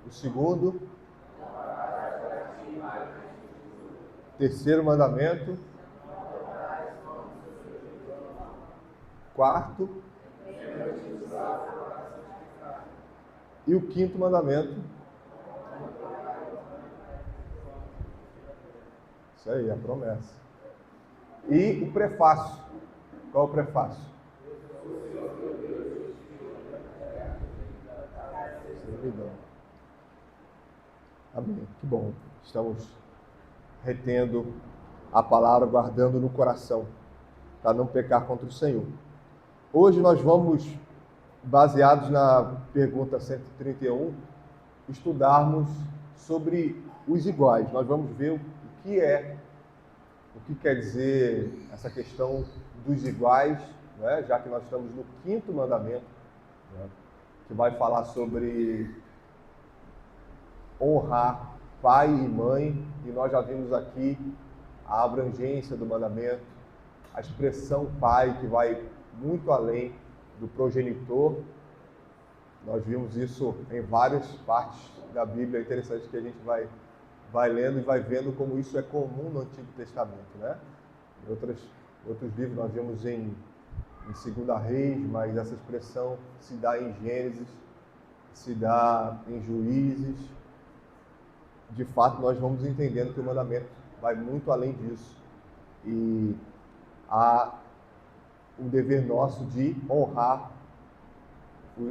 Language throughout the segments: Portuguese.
O segundo. Terceiro mandamento. Quarto. E o quinto mandamento. Isso aí, a promessa. E o prefácio. Qual é o prefácio? Servidão. Amém. Que bom. Estamos retendo a palavra, guardando no coração, para não pecar contra o Senhor. Hoje nós vamos, baseados na pergunta 131, estudarmos sobre os iguais. Nós vamos ver o que quer dizer essa questão dos iguais, né? Já que nós estamos no quinto mandamento, né? Que vai falar sobre honrar pai e mãe, e nós já vimos aqui a abrangência do mandamento, a expressão pai, que vai muito além do progenitor. Nós vimos isso em várias partes da Bíblia. É interessante que a gente vai lendo e vai vendo como isso é comum no Antigo Testamento, né? Em outros livros nós vemos em 2 Reis, mas essa expressão se dá em Gênesis, se dá em Juízes. De fato, nós vamos entendendo que o mandamento vai muito além disso. E há um dever nosso de honrar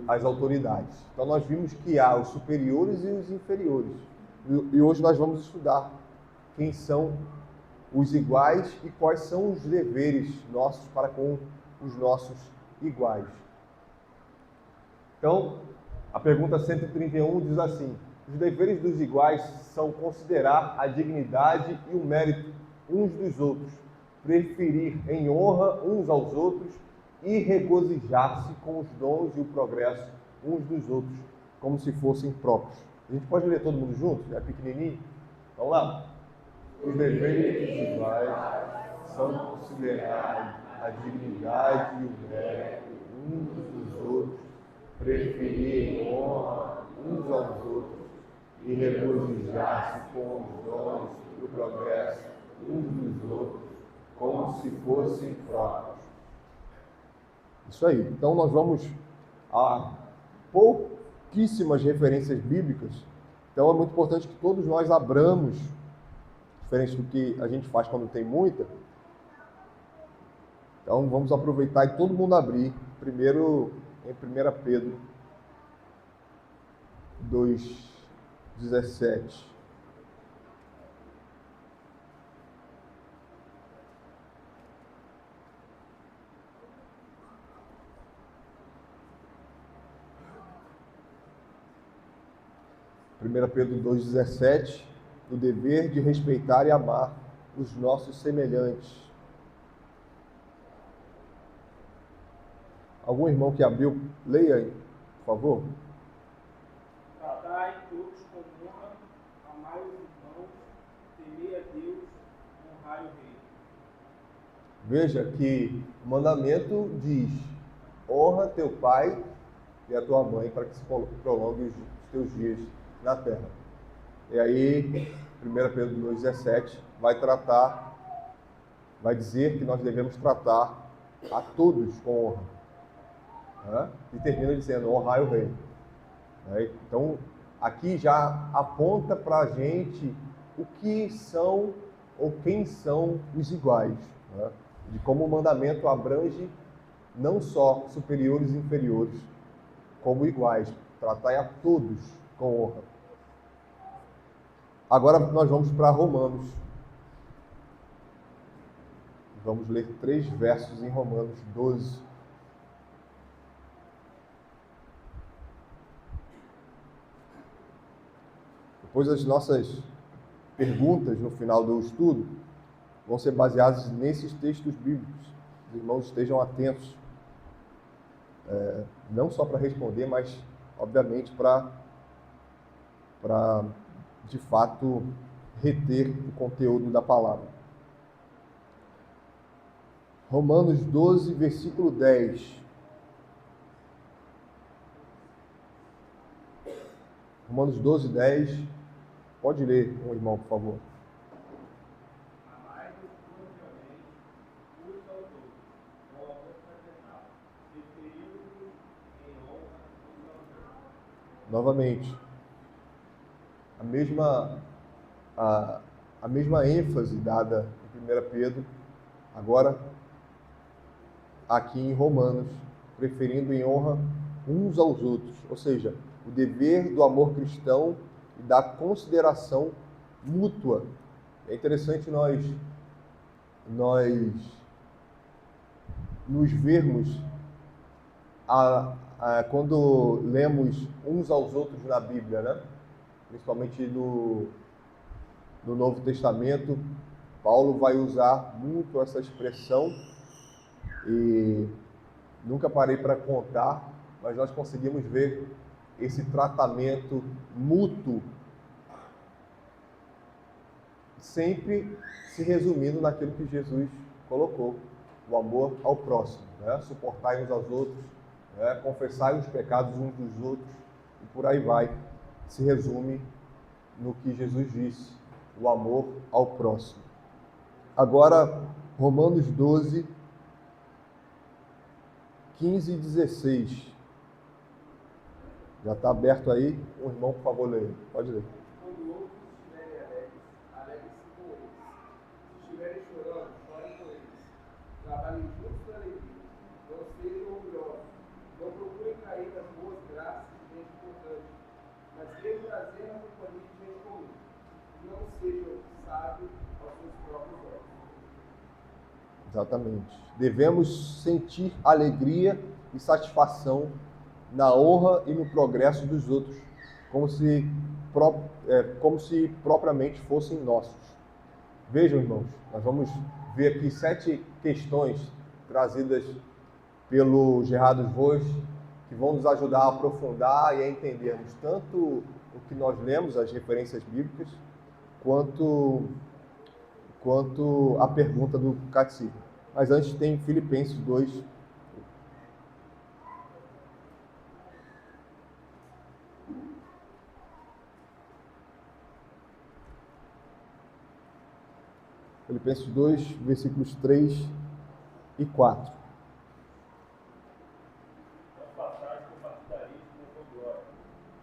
as autoridades. Então, nós vimos que há os superiores e os inferiores. E hoje nós vamos estudar quem são os iguais e quais são os deveres nossos para com os nossos iguais. Então, a pergunta 131 diz assim: os deveres dos iguais são considerar a dignidade e o mérito uns dos outros, preferir em honra uns aos outros e regozijar-se com os dons e o progresso uns dos outros, como se fossem próprios. A gente pode ler todo mundo junto? É pequenininho? Vamos lá. Os deveres dos iguais são considerar a dignidade e o mérito uns dos outros, preferir em honra uns aos outros e regozijar-se com os dons e o progresso uns dos outros, como se fossem próprios. Isso aí. Então nós vamos a pouquíssimas referências bíblicas. Então é muito importante que todos nós abramos, diferente do que a gente faz quando tem muita. Então vamos aproveitar e todo mundo abrir, primeiro em 1 Pedro 2,17. Pedro 2,17, o dever de respeitar e amar os nossos semelhantes. Algum irmão que abriu, leia aí, por favor. Tratai todos com honra, amai os irmãos, temei a Deus, honrai o rei. Veja que o mandamento diz: honra teu pai e a tua mãe para que se prolongue os teus dias na terra. E aí, 1 Pedro 2,17 vai dizer que nós devemos tratar a todos com honra. Né? E termina dizendo: honrai o rei. Né? Então, aqui já aponta para a gente o que são ou quem são os iguais. Né? De como o mandamento abrange não só superiores e inferiores, como iguais. Tratai a todos com honra. Agora nós vamos para Romanos. Vamos ler 3 versos em Romanos 12. Depois as nossas perguntas no final do estudo vão ser baseadas nesses textos bíblicos. Os irmãos estejam atentos, não só para responder, mas obviamente para de fato reter o conteúdo da palavra. Romanos 12, versículo 10. Romanos 12, 10. Pode ler, um irmão, por favor. Amai-vos mutuamente uns aos outros, com amor fraternal, preferindo-vos em honra uns aos outros. Novamente, a mesma ênfase dada em 1 Pedro, agora aqui em Romanos, preferindo em honra uns aos outros, ou seja, o dever do amor cristão e da consideração mútua. É interessante nós nos vermos quando lemos uns aos outros na Bíblia, né? Principalmente no Novo Testamento, Paulo vai usar muito essa expressão e nunca parei para contar, mas nós conseguimos ver esse tratamento mútuo, sempre se resumindo naquilo que Jesus colocou, o amor ao próximo, né? Suportai uns aos outros, né? Confessai os pecados uns dos outros, e por aí vai, se resume no que Jesus disse, o amor ao próximo. Agora, Romanos 12, 15 e 16. Já está aberto aí? Um irmão, por favor, leia. Pode ler. Quando outros estiverem alegres, alegrem-se com eles. Se estiverem chorando, chorem com eles. Trabalhem juntos na alegria. Não sejam orgulhosos. Não procurem cair nas boas graças de gente importante, mas tenham prazer na companhia de gente comum. Não sejam sábios aos seus próprios olhos. Exatamente. Devemos sentir alegria e satisfação na honra e no progresso dos outros, como se propriamente fossem nossos. Vejam, irmãos, nós vamos ver aqui 7 questões trazidas pelo Gerardo Voz, que vão nos ajudar a aprofundar e a entendermos tanto o que nós lemos, as referências bíblicas, quanto a pergunta do catecismo. Mas antes tem Filipenses 2. Filipenses 2, versículos 3 e 4. Não façais com partidarismo ou com glória,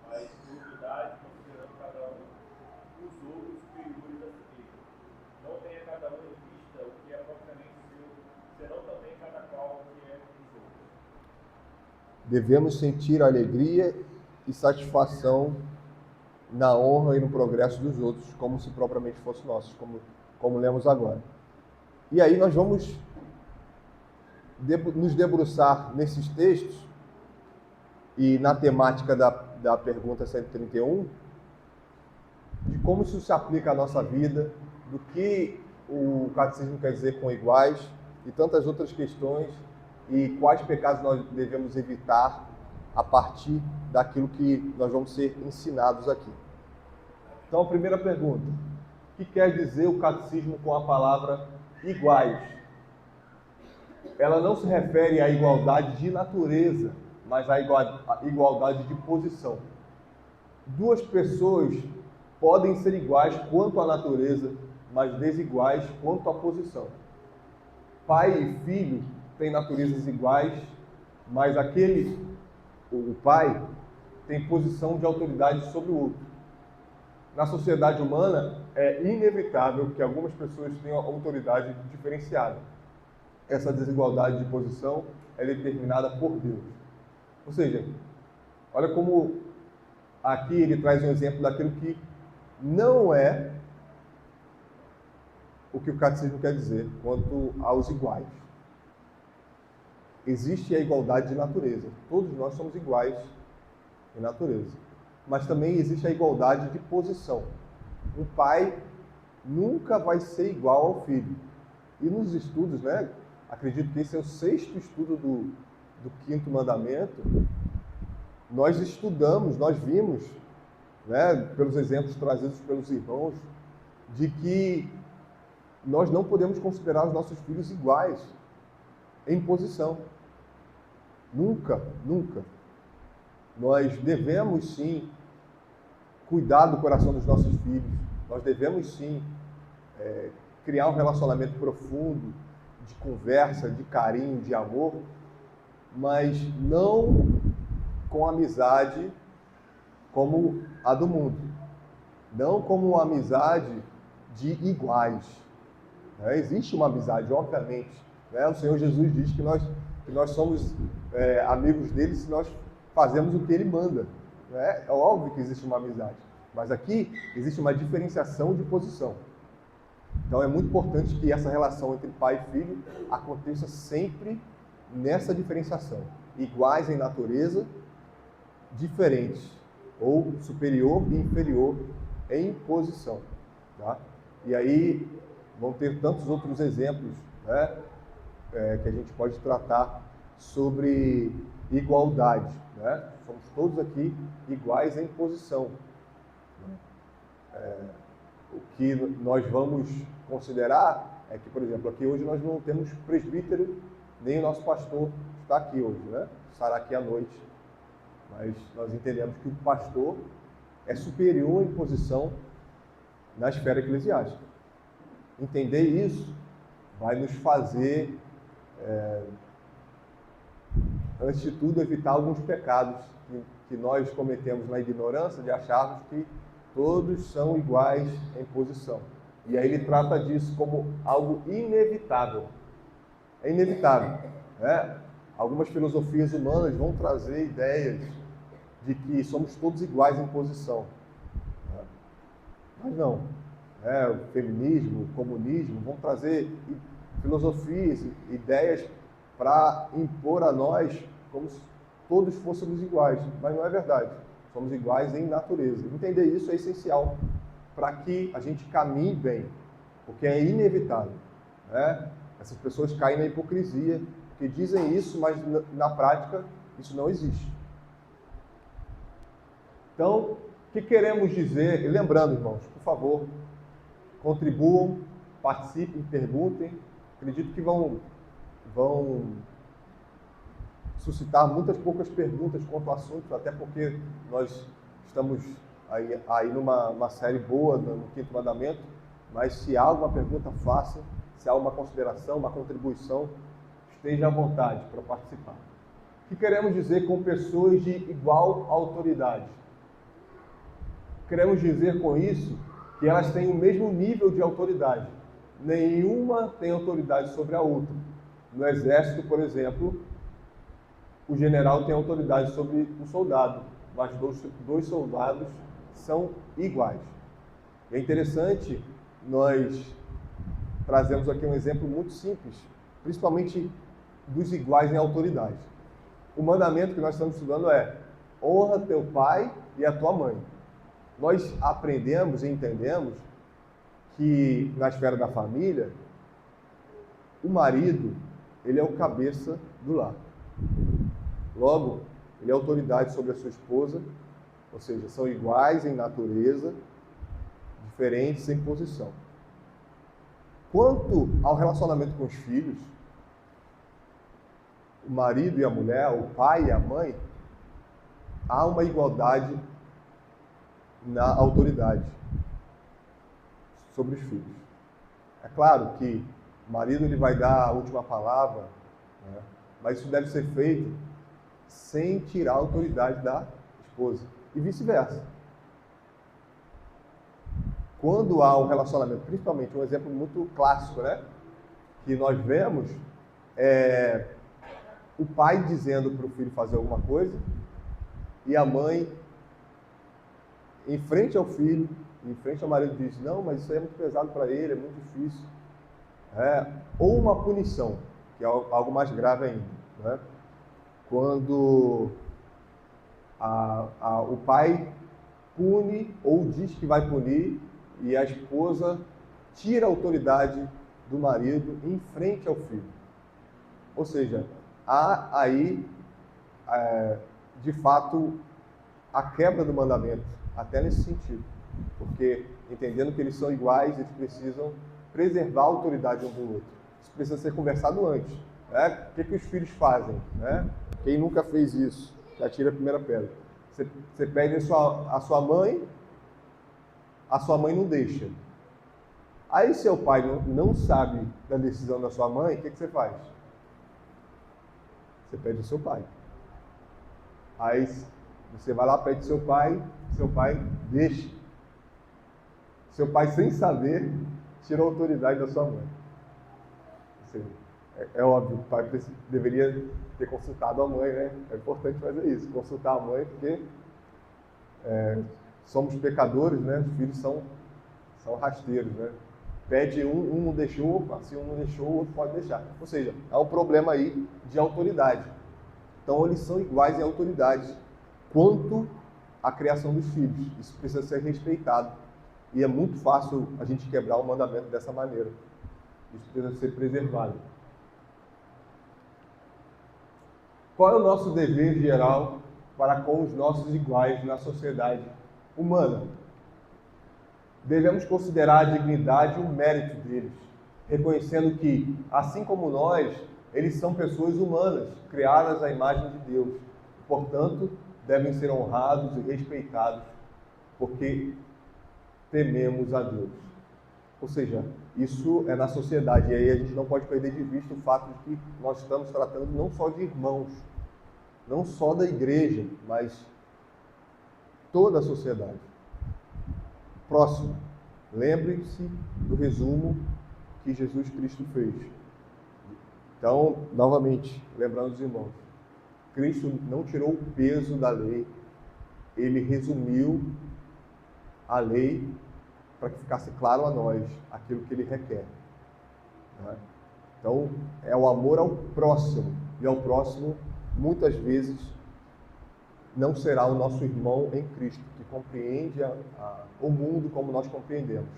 mas com humildade, considerando cada um os outros superiores a si mesmo. Não tenha cada um em vista o que é propriamente seu, senão também cada qual o que é dos outros. Devemos sentir alegria e satisfação na honra e no progresso dos outros, como se propriamente fosse nossos, como lemos agora. E aí nós vamos nos debruçar nesses textos e na temática da pergunta 131, de como isso se aplica à nossa vida, do que o catecismo quer dizer com iguais e tantas outras questões, e quais pecados nós devemos evitar a partir daquilo que nós vamos ser ensinados aqui. Então, a primeira pergunta: o que quer dizer o catecismo com a palavra iguais? Ela não se refere à igualdade de natureza, mas à igualdade de posição. Duas pessoas podem ser iguais quanto à natureza, mas desiguais quanto à posição. Pai e filho têm naturezas iguais, mas o pai, tem posição de autoridade sobre o outro. Na sociedade humana, é inevitável que algumas pessoas tenham autoridade diferenciada. Essa desigualdade de posição é determinada por Deus. Ou seja, olha como aqui ele traz um exemplo daquilo que não é o que o catecismo quer dizer quanto aos iguais. Existe a igualdade de natureza. Todos nós somos iguais em natureza. Mas também existe a igualdade de posição. Um pai nunca vai ser igual ao filho. E nos estudos, né? Acredito que esse é o 6º estudo do 5º mandamento. Nós estudamos, nós vimos, né, pelos exemplos trazidos pelos irmãos, de que nós não podemos considerar os nossos filhos iguais em posição. Nunca, nunca. Nós devemos sim cuidar do coração dos nossos filhos. Nós devemos sim criar um relacionamento profundo, de conversa, de carinho, de amor, mas não com amizade como a do mundo. Não como uma amizade de iguais. Existe uma amizade, obviamente. O Senhor Jesus diz que nós somos amigos dele se nós fazemos o que ele manda. É óbvio que existe uma amizade. Mas aqui existe uma diferenciação de posição. Então é muito importante que essa relação entre pai e filho aconteça sempre nessa diferenciação. Iguais em natureza, diferentes, ou superior e inferior em posição. Tá? E aí vão ter tantos outros exemplos, né, que a gente pode tratar sobre igualdade. Né? Somos todos aqui iguais em posição. O que nós vamos considerar é que, por exemplo, aqui hoje nós não temos presbítero, nem o nosso pastor está aqui hoje, né? Estará aqui à noite. Mas nós entendemos que o pastor é superior em posição na esfera eclesiástica. Entender isso vai nos fazer, antes de tudo, evitar alguns pecados que nós cometemos na ignorância de acharmos que todos são iguais em posição. E aí ele trata disso como algo inevitável. É inevitável. Né? Algumas filosofias humanas vão trazer ideias de que somos todos iguais em posição. Mas não. O feminismo, o comunismo vão trazer filosofias, ideias para impor a nós como se todos fôssemos iguais. Mas não é verdade. Somos iguais em natureza. Entender isso é essencial para que a gente caminhe bem, porque é inevitável. Né? Essas pessoas caem na hipocrisia, porque dizem isso, mas na prática isso não existe. Então, o que queremos dizer? E lembrando, irmãos, por favor, contribuam, participem, perguntem. Acredito que vão suscitar muitas poucas perguntas quanto ao assunto, até porque nós estamos aí numa série boa no Quinto Mandamento, mas se há alguma pergunta, faça. Se há uma consideração, uma contribuição, esteja à vontade para participar. O que queremos dizer com pessoas de igual autoridade? Queremos dizer com isso que elas têm o mesmo nível de autoridade. Nenhuma tem autoridade sobre a outra. No exército, por exemplo, o general tem autoridade sobre o soldado, mas dois soldados são iguais. É interessante, nós trazemos aqui um exemplo muito simples, principalmente dos iguais em autoridade. O mandamento que nós estamos estudando é: honra teu pai e a tua mãe. Nós aprendemos e entendemos que na esfera da família, o marido, ele é o cabeça do lar. Logo, ele é autoridade sobre a sua esposa, ou seja, são iguais em natureza, diferentes em posição. Quanto ao relacionamento com os filhos, o marido e a mulher, o pai e a mãe, há uma igualdade na autoridade sobre os filhos. É claro que o marido ele vai dar a última palavra, né? Mas isso deve ser feito sem tirar a autoridade da esposa e vice-versa. Quando há um relacionamento, principalmente um exemplo muito clássico, né, que nós vemos, o pai dizendo para o filho fazer alguma coisa e a mãe, em frente ao filho, em frente ao marido, diz: não, mas isso aí é muito pesado para ele, é muito difícil. Ou uma punição, que é algo mais grave ainda. Né? Quando o pai pune ou diz que vai punir e a esposa tira a autoridade do marido em frente ao filho. Ou seja, há aí, de fato, a quebra do mandamento, até nesse sentido. Porque, entendendo que eles são iguais, eles precisam preservar a autoridade um do outro. Isso precisa ser conversado antes. Né? O que os filhos fazem? Né? Quem nunca fez isso? Já tira a primeira pedra. Você pede a sua mãe a sua mãe não deixa. Aí seu pai não sabe da decisão da sua mãe, o que você faz? Você pede ao seu pai. Aí você vai lá, pede seu pai deixa. Seu pai, sem saber, tirou a autoridade da sua mãe. É óbvio, o pai deveria ter consultado a mãe, né? É importante fazer isso, consultar a mãe, porque somos pecadores, né? Os filhos são rasteiros, né? Pede um não deixou, se um não deixou, o outro pode deixar. Ou seja, há um problema aí de autoridade. Então, eles são iguais em autoridade quanto à criação dos filhos. Isso precisa ser respeitado. E é muito fácil a gente quebrar o mandamento dessa maneira. Isso precisa ser preservado. Qual é o nosso dever geral para com os nossos iguais na sociedade humana? Devemos considerar a dignidade e o mérito deles, reconhecendo que, assim como nós, eles são pessoas humanas, criadas à imagem de Deus. Portanto, devem ser honrados e respeitados, porque tememos a Deus. Ou seja, isso é na sociedade, e aí a gente não pode perder de vista o fato de que nós estamos tratando não só de irmãos, não só da igreja, mas toda a sociedade. Próximo, lembre-se do resumo que Jesus Cristo fez. Então, novamente, lembrando os irmãos, Cristo não tirou o peso da lei, ele resumiu a lei para que ficasse claro a nós aquilo que ele requer. Né? Então, é o amor ao próximo, e ao próximo, muitas vezes, não será o nosso irmão em Cristo, que compreende o mundo como nós compreendemos.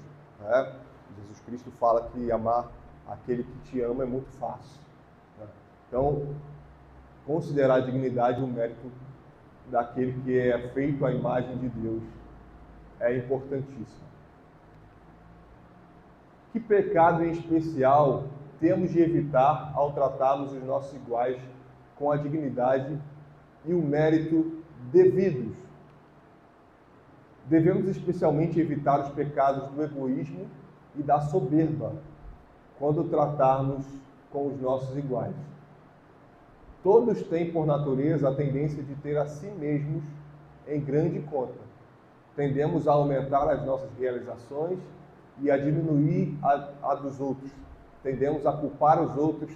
Né? Jesus Cristo fala que amar aquele que te ama é muito fácil. Né? Então, considerar a dignidade e o mérito daquele que é feito à imagem de Deus é importantíssimo. Que pecado em especial temos de evitar ao tratarmos os nossos iguais com a dignidade e o mérito devidos? Devemos especialmente evitar os pecados do egoísmo e da soberba quando tratarmos com os nossos iguais. Todos têm por natureza a tendência de ter a si mesmos em grande conta. Tendemos a aumentar as nossas realizações e a diminuir a dos outros. Tendemos a culpar os outros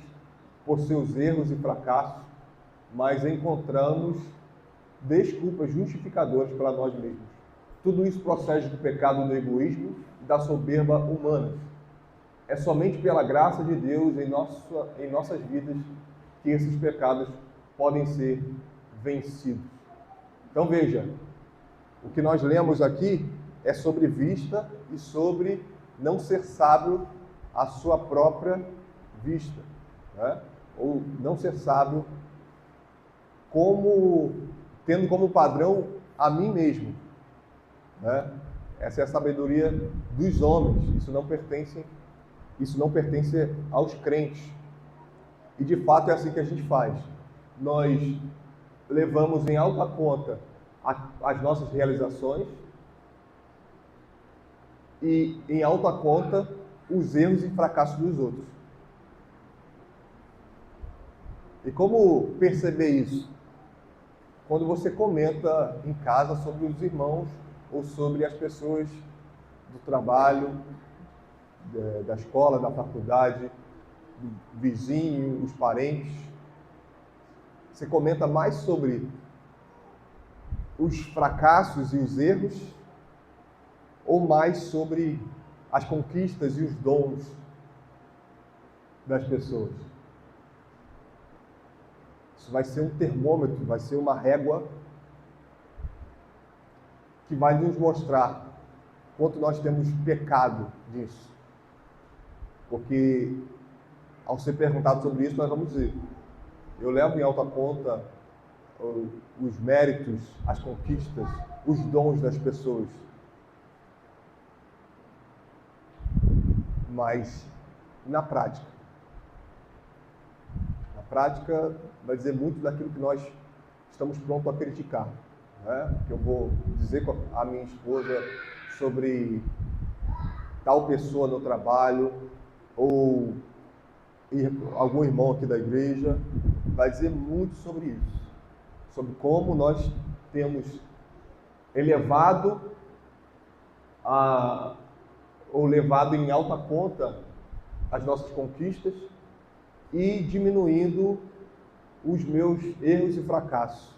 por seus erros e fracassos, mas encontramos desculpas justificadoras para nós mesmos. Tudo isso procede do pecado do egoísmo e da soberba humanas. É somente pela graça de Deus em nossas vidas que esses pecados podem ser vencidos. Então veja, o que nós lemos aqui é sobre vista e sobre não ser sábio à sua própria vista, né? Ou não ser sábio tendo como padrão a mim mesmo, né? Essa é a sabedoria dos homens. Isso não pertence aos crentes. E de fato é assim que a gente faz. Nós levamos em alta conta as nossas realizações e em alta conta os erros e fracassos dos outros. E como perceber isso? Quando você comenta em casa sobre os irmãos ou sobre as pessoas do trabalho, da escola, da faculdade, do vizinho, os parentes, você comenta mais sobre os fracassos e os erros ou mais sobre as conquistas e os dons das pessoas? Isso vai ser um termômetro, vai ser uma régua que vai nos mostrar quanto nós temos pecado nisso. Porque, ao ser perguntado sobre isso, nós vamos dizer: eu levo em alta conta os méritos, as conquistas, os dons das pessoas. Mas, na prática vai dizer muito daquilo que nós estamos prontos a criticar. Né? Que eu vou dizer a minha esposa sobre tal pessoa no trabalho, ou algum irmão aqui da igreja, vai dizer muito sobre isso, sobre como nós temos elevado ou levado em alta conta as nossas conquistas e diminuindo os meus erros e fracassos.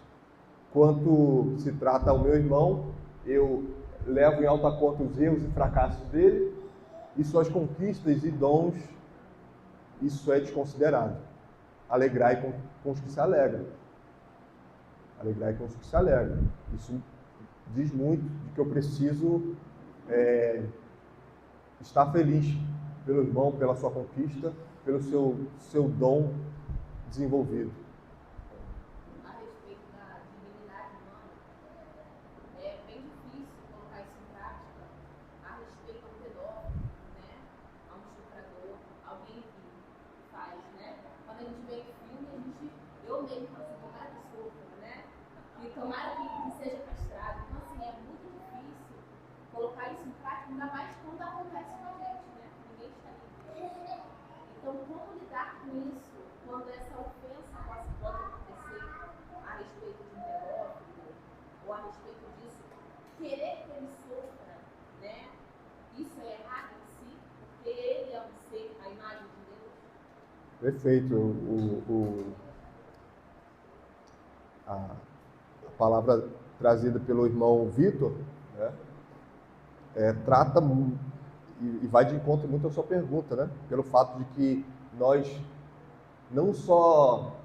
Quanto se trata ao meu irmão, eu levo em alta conta os erros e fracassos dele, e suas conquistas e dons, isso é desconsiderado. Alegrai com os que se alegram. Alegrai com os que se alegram. Isso diz muito de que eu preciso estar feliz pelo irmão, pela sua conquista, pelo seu dom desenvolvido. A respeito da divinidade humana, é bem difícil colocar isso em prática a respeito a um pedófilo, né? A um estuprador, alguém que faz, né? Quando a gente vê em filme, eu mesmo falo assim, tomara que sofra, né? E tomara que seja castrado. Então, assim, é muito difícil colocar isso em prática, ainda mais quando acontece com a gente, né? Ninguém está livre. Então, como lidar com isso quando essa ofensa pode acontecer a respeito de um pedófilo ou a respeito disso, querer que ele sofra, né? Isso é errado em si, porque ele é um ser, a imagem de Deus. Perfeito. A palavra trazida pelo irmão Vitor, né, trata e vai de encontro muito à sua pergunta, né? Pelo fato de que nós não só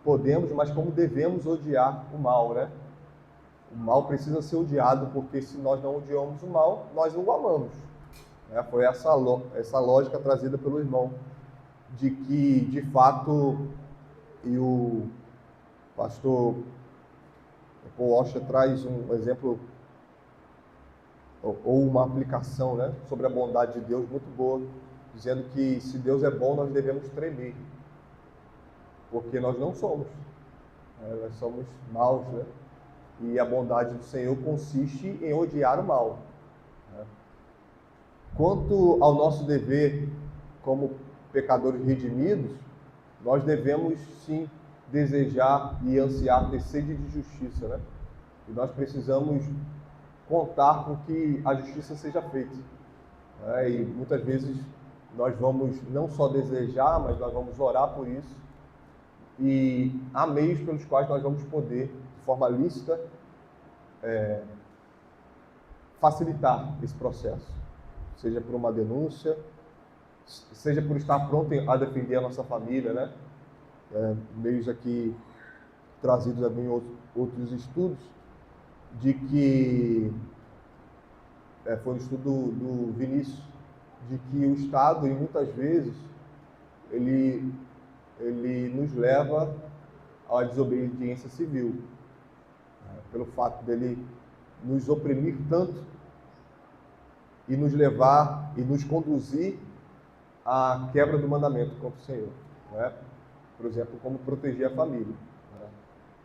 podemos, mas como devemos odiar o mal, né? O mal precisa ser odiado, porque se nós não odiamos o mal, nós não o amamos. Né? Foi essa lógica trazida pelo irmão, de que, de fato, e o pastor Paul Washer traz um exemplo ou uma aplicação, né, sobre a bondade de Deus muito boa, dizendo que se Deus é bom, nós devemos tremer, porque nós não somos, né, nós somos maus, né, e a bondade do Senhor consiste em odiar o mal. Né. Quanto ao nosso dever como pecadores redimidos, nós devemos sim desejar e ansiar ter sede de justiça, né, e nós precisamos contar com que a justiça seja feita. E muitas vezes nós vamos não só desejar, mas nós vamos orar por isso. E há meios pelos quais nós vamos poder, de forma lícita, facilitar esse processo. Seja por uma denúncia, seja por estar pronto a defender a nossa família, né? Meios aqui trazidos em outros estudos, de que foi um estudo do Vinícius, de que o Estado, e muitas vezes, ele nos leva à desobediência civil, pelo fato dele nos oprimir tanto e nos levar e nos conduzir à quebra do mandamento contra o Senhor, né? Por exemplo, como proteger a família.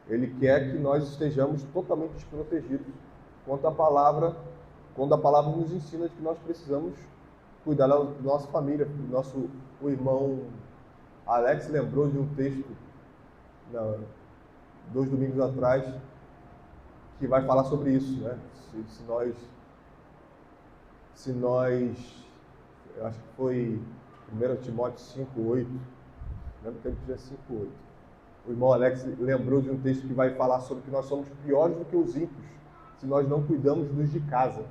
Ele quer que nós estejamos totalmente desprotegidos quando a palavra nos ensina que nós precisamos cuidar da nossa família. O irmão Alex lembrou de um texto, 2 domingos atrás, que vai falar sobre isso, né? Se nós, eu acho que foi 1 Timóteo 5:8, lembro que ele tinha 5:8. O irmão Alex lembrou de um texto que vai falar sobre que nós somos piores do que os ímpios, se nós não cuidamos dos de casa.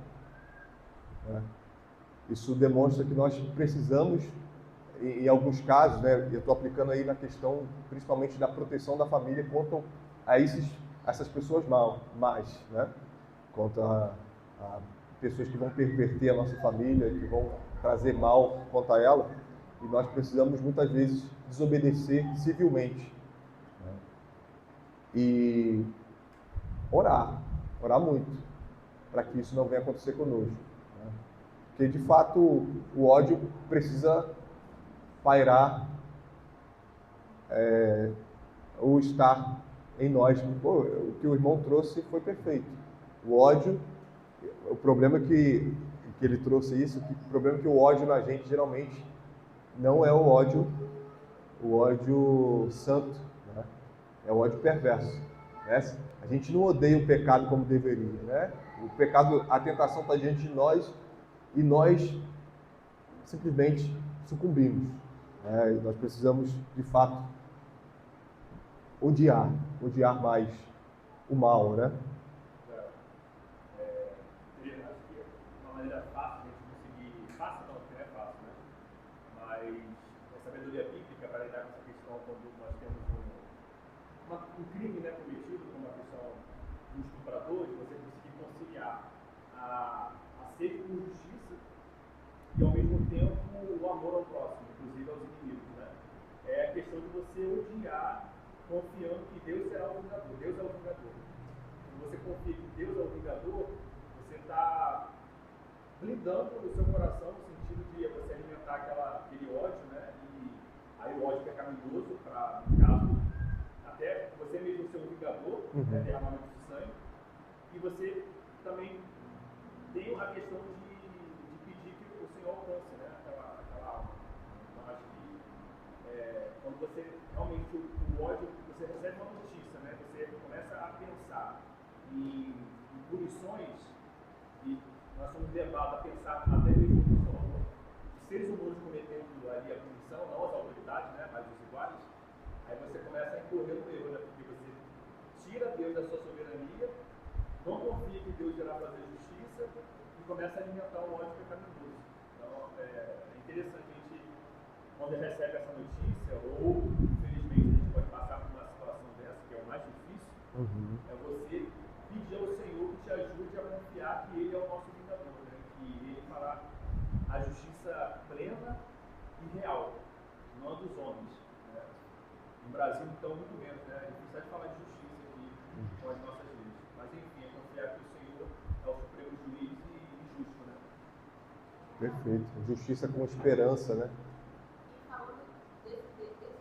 Isso demonstra que nós precisamos, em alguns casos, né, eu estou aplicando aí na questão principalmente da proteção da família quanto a essas pessoas más, né, quanto a pessoas que vão perverter a nossa família, que vão trazer mal contra ela, e nós precisamos muitas vezes desobedecer civilmente, né, e orar muito, para que isso não venha acontecer conosco. Porque, de fato, o ódio precisa pairar ou estar em nós. O que o irmão trouxe foi perfeito. O ódio, O problema que ele trouxe isso, o problema é que o ódio na gente geralmente não é o ódio santo, né? É o ódio perverso, né? A gente não odeia o pecado como deveria, né? O pecado, a tentação está diante de nós e nós simplesmente sucumbimos, né? E nós precisamos, de fato, odiar mais o mal, né? Acho que uma maneira fácil de a gente conseguir, fácil não, porque não é fácil, né? Mas a sabedoria bíblica para lidar com essa questão quando nós temos um crime, né, cometido, como a questão do estuprador, de você conseguir conciliar a sede por justiça e ao mesmo tempo o amor ao próximo, inclusive aos inimigos, né? É a questão de você odiar confiando que Deus será o vingador. Deus é o vingador. Quando você confia que Deus é o vingador, você está blindando o seu coração no sentido de você alimentar aquele ódio, né? E aí o ódio pecaminoso, para, no caso, até você mesmo ser um vingador, né? Derramamento de sangue, e você também tem a questão de pedir que o Senhor alcance, né? Aquela alma. Então acho que quando você realmente o ódio, você recebe uma notícia, né? Você começa a pensar em punições, e nós somos levados a pensar até mesmo os seres humanos cometendo ali a punição, não as autoridades, né? Mas os iguais. Aí você começa a incorrer no erro, né? Porque você tira Deus da sua soberania, não confia que Deus irá fazer justiça e começa a alimentar o ódio pecaminoso. Então é interessante a gente, quando recebe essa notícia, ou infelizmente a gente pode passar por uma situação dessa, que é o mais difícil, é você pedir ao Senhor que te ajude a confiar que Ele é o nosso vingador, né? Que Ele fará a justiça plena e real, não a dos homens. Né? No Brasil, então, muito menos, né? A gente precisa falar de justiça aqui com as nossas leis. Mas, enfim, é confiar que o Senhor é o supremo juiz e justo, né? Perfeito. Justiça com esperança, né? E falando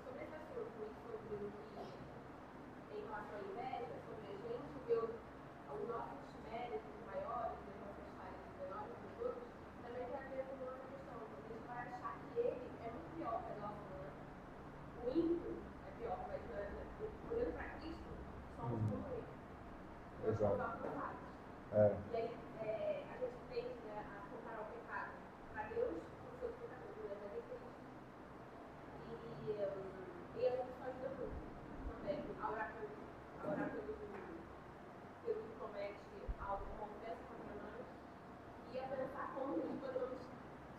sobre esse assunto, sobre em relação à inveja, sobre a gente ver os nossos méritos maiores, as nossas falhas menores dos outros, também tem a ver com outra questão. A gente vai achar que ele é muito pior que nós, né? O ímpio é pior, mas olhando para Cristo, somos como ele. Nós somos aprovados. E aí a gente tende, né, a comparar o pecado para Deus com os seus pecadores, né? Mas é Cristo. E a gente faz muito também a orar pelo que comete algo como ofensa contra nós e a pensar como nós podemos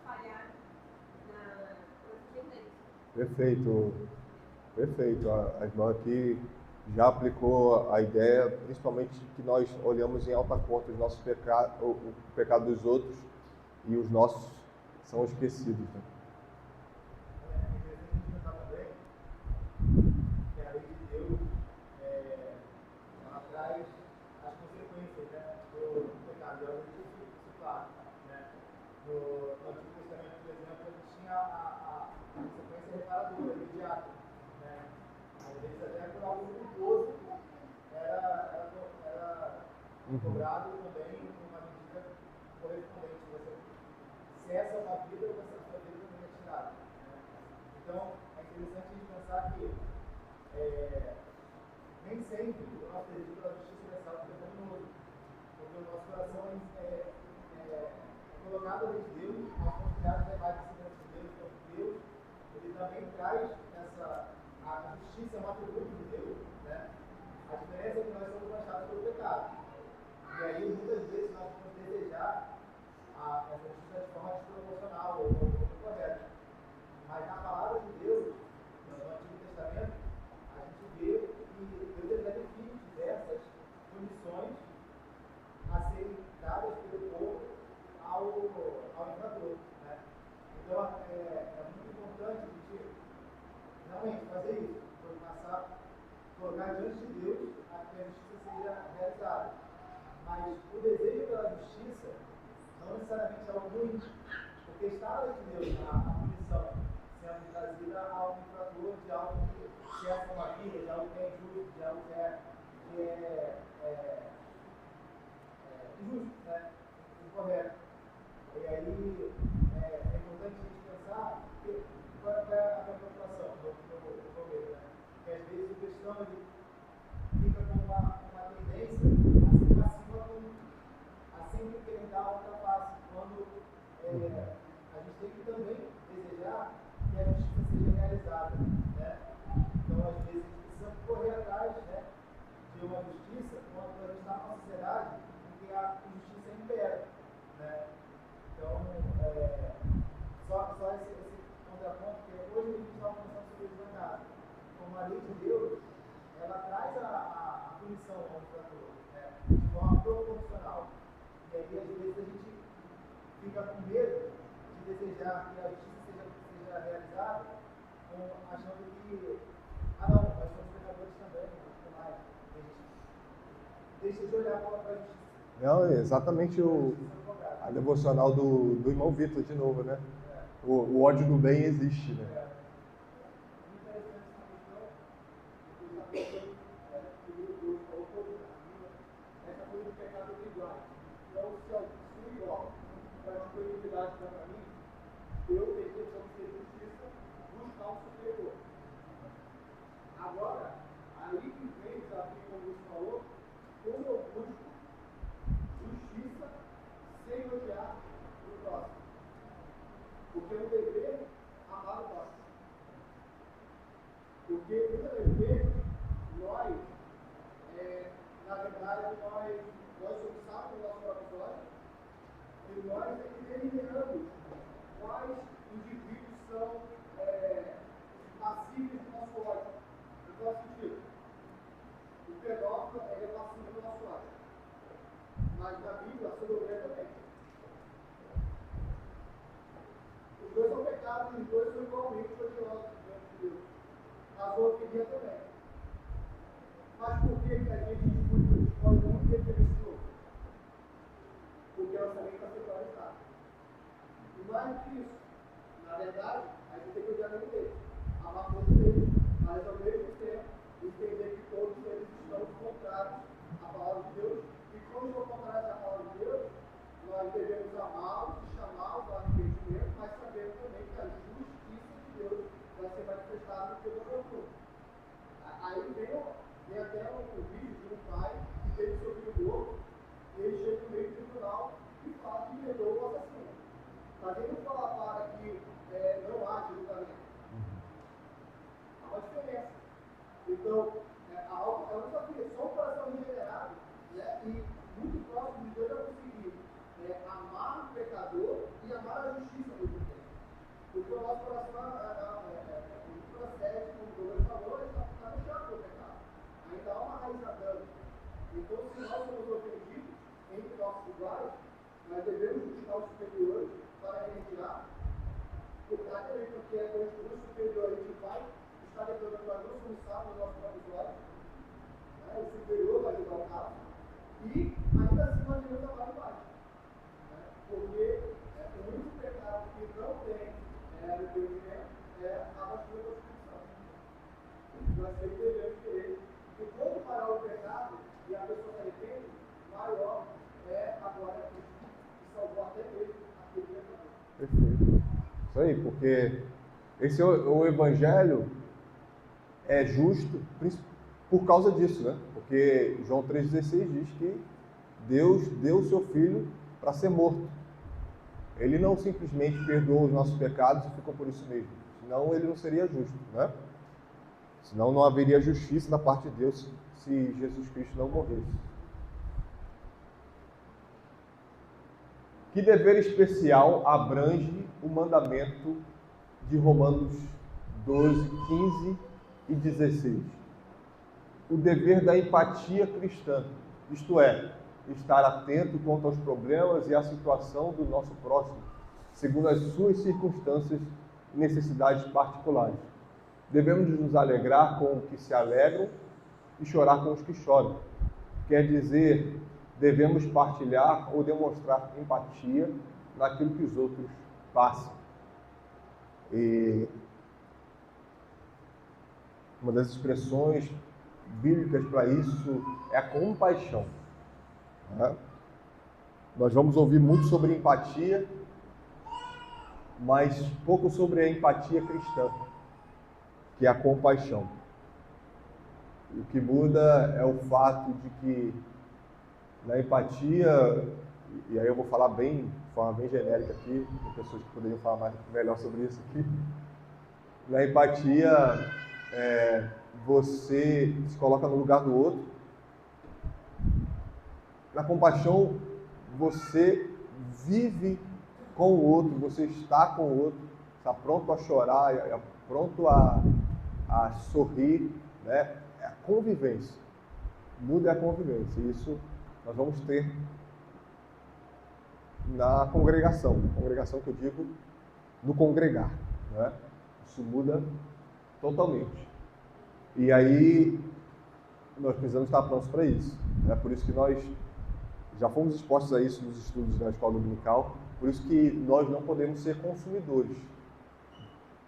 falhar na tendência. Perfeito. A irmã aqui já aplicou a ideia, principalmente que nós olhamos em alta conta os nossos pecados, o pecado dos outros, e os nossos são esquecidos, né? Que a lei de Deus ela traz as consequências, né, do pecado. Eu isso claro, né? No Antigo Testamento, por exemplo, a gente tinha a consequência reparadora, imediata, né? Às vezes até por algo culposo era cobrado também uma medida correspondente. Você cessa uma vida, essa sua vida também é tirada, né? Então, é interessante a gente pensar que nem sempre o nosso desejo pela justiça universal é pecaminoso, porque o nosso coração é colocado ali de Deus, nós somos criados na imagem e semelhança de Deus, então Deus ele também traz a justiça é um atributo de Deus, né? A diferença é que nós somos manchados pelo pecado, e aí muitas vezes nós vamos desejar essa justiça de forma desproporcional ou correta. Mas na palavra de Deus, no Antigo Testamento, a gente vê que Deus define diversas punições a serem dadas pelo povo ao infrator, né? Então é muito importante a gente realmente fazer isso, colocar diante de Deus a que a justiça seja realizada. Mas o desejo pela justiça não necessariamente é algo ruim, porque está na lei de Deus a punição sendo trazida ao infrator de algo que é uma vida, de algo que é injusto, de algo que é injusto, né? correta. E aí é importante a gente pensar qual é a minha preocupação no governo, né? Porque às vezes o cristão ele fica com uma tendência a ser passiva, a sempre querer dar outra face, quando a gente tem que também desejar que a justiça seja realizada, né? Então, às vezes, a gente precisa correr atrás, né, de uma justiça quando a gente está numa sociedade em que a injustiça impera, né? Então, só esse contraponto, porque hoje a gente está conversando sobre isso na casa. Como a lei de Deus, ela traz a punição ao infrator, né, de forma proporcional. E aí, às vezes, a gente fica com medo de desejar que a justiça seja realizada, achando que, não, nós somos pecadores também, não mais. A gente deixa de olhar para a justiça. Não, é exatamente a devocional do irmão Vitor, de novo, né? O ódio do bem existe, né? Essa coisa do pecado igual. Então, se o igual faz uma coisa para mim, eu tenho que ter justiça, buscar um superior. Agora, aí que vem o desafio, como você falou, como eu busco justiça sem odiar o próximo. Porque o dever é amar o próximo. Porque muitas vezes nós, na verdade, nós somos sábios no nosso próprio olhos e nós determinamos quais indivíduos são passíveis do nosso ódio. Em qual sentido? O pedófilo é passível do nosso ódio. Mas na Bíblia, a sodomia também. Os dois são pecados e os dois são igualmente odiosos diante de Deus. A zoofilia também. Mas por que a gente escolhe muito defender esse outro? Porque nossa mente está secularizada. E mais do que isso, na verdade, a gente tem que odiar o dele, amar todos eles, mas ao mesmo tempo entender que todos eles estão contrários à palavra de Deus, e quando estão contrários à palavra de Deus, nós devemos amá-los e chamá-los ao arrependimento, mas sabendo também que a justiça de Deus vai ser manifestada no teu futuro. Aí vem até um vídeo de um pai que teve seu filho morto, e ele chega no meio do tribunal e fala que perdoa o assassino. Fazendo falar para que não há julgamento. Há uma diferença. Então, a única coisa, só o coração regenerado, né, e muito próximo de Deus é conseguir amar o pecador e amar a justiça ao mesmo tempo. Porque o nosso coração muito procede, como o Douglas falou, ele está fechado pelo pecado. Ainda há uma raiz adâmica. Então, se nós somos ofendidos entre nossos iguais, nós devemos buscar os superiores para remediar, porque o superior a gente vai estar declarando que nós não somos sábios nos nossos próprios olhos, né? O superior vai ajudar o caso, e ainda assim nós devemos amar o baixo, né? Porque o único pecado que não tem arrependimento é a bastura da Constituição. Nós sempre devemos querer que quando parar o pecado e a pessoa se arrepende, maior é a glória de Cristo, que salvou até mesmo aquele pecador. Perfeito. Isso aí, porque esse o Evangelho é justo por causa disso, né? Porque João 3,16 diz que Deus deu o seu Filho para ser morto. Ele não simplesmente perdoou os nossos pecados e ficou por isso mesmo. Senão ele não seria justo, né? Senão não haveria justiça da parte de Deus se Jesus Cristo não morresse. Que dever especial abrange o mandamento de Romanos 12, 15 e 16? O dever da empatia cristã, isto é, estar atento quanto aos problemas e à situação do nosso próximo, segundo as suas circunstâncias e necessidades particulares. Devemos nos alegrar com os que se alegram e chorar com os que choram. Quer dizer, devemos partilhar ou demonstrar empatia naquilo que os outros passam. E uma das expressões bíblicas para isso é a compaixão, né? Nós vamos ouvir muito sobre empatia, mas pouco sobre a empatia cristã, que é a compaixão. O que muda é o fato de que na empatia, e aí eu vou falar de forma bem genérica aqui, tem pessoas que poderiam falar melhor sobre isso aqui. Na empatia, você se coloca no lugar do outro. Na compaixão, você vive com o outro, você está com o outro, está pronto a chorar, pronto a sorrir, né? É a convivência. Muda a convivência. Isso nós vamos ter na congregação. Na congregação que eu digo, no congregar, né? Isso muda totalmente. E aí, nós precisamos estar prontos para isso. É por isso que nós já fomos expostos a isso nos estudos da escola dominical. Por isso que nós não podemos ser consumidores,